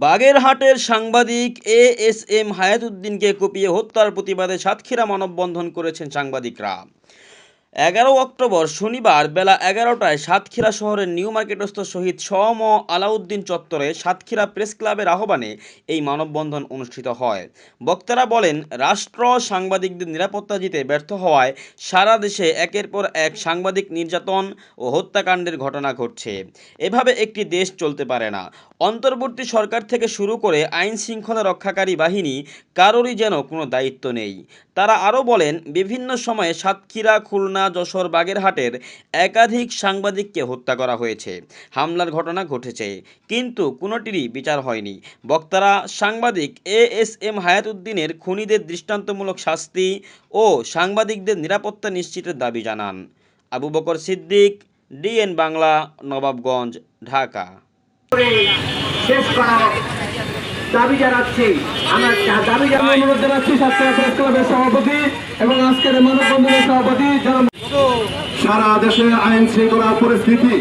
বাগেরহাটের সাংবাদিক এএসএম হায়াতুদ্দিনকে কুপিয়ে হত্যার প্রতিবাদে সাতক্ষীরা মানববন্ধন করেছেন সাংবাদিকরা। ১১ অক্টোবর শনিবার বেলা ১১টায় সাতক্ষীরা শহরের নিউ মার্কেটস্থ শহীদ শ.ম. আলাউদ্দিন চত্বরে সাতক্ষীরা প্রেস ক্লাবের আহ্বানে এই মানববন্ধন অনুষ্ঠিত হয়। বক্তারা বলেন, রাষ্ট্র সাংবাদিকদের নিরাপত্তা দিতে ব্যর্থ হওয়ায় সারা দেশে একের পর এক সাংবাদিক নির্যাতন ও হত্যাকাণ্ডের ঘটনা ঘটছে। এভাবে একটি দেশ চলতে পারে না। অন্তর্বর্তী সরকার থেকে শুরু করে আইন শৃঙ্খলা রক্ষাকারী বাহিনী কারোরই যেন কোনো দায়িত্ব নেই। তারা আরও বলেন, বিভিন্ন সময়ে সাতক্ষীরা, খুলনা, যশোর, বাগেরহাটের একাধিক সাংবাদিককে হত্যা করা হয়েছে, হামলার ঘটনা ঘটেছে, কিন্তু কোনোটিরই বিচার হয়নি। বক্তারা সাংবাদিক এএসএম হায়াতুদ্দিনের খুনিদের দৃষ্টান্তমূলক শাস্তি ও সাংবাদিকদের নিরাপত্তা নিশ্চিতের দাবি জানান। আবু বকর সিদ্দিক, ডিএন বাংলা, নবাবগঞ্জ, ঢাকা। শেষ করার দাবি জানাচ্ছি। আমরা দাবি অনুরোধ জানাচ্ছি সাতক্ষীরা প্রেস ক্লাবের সভাপতি এবং আজকের মানববন্ধনের সভাপতি। সারা দেশে আইন শৃঙ্খলা পরিস্থিতি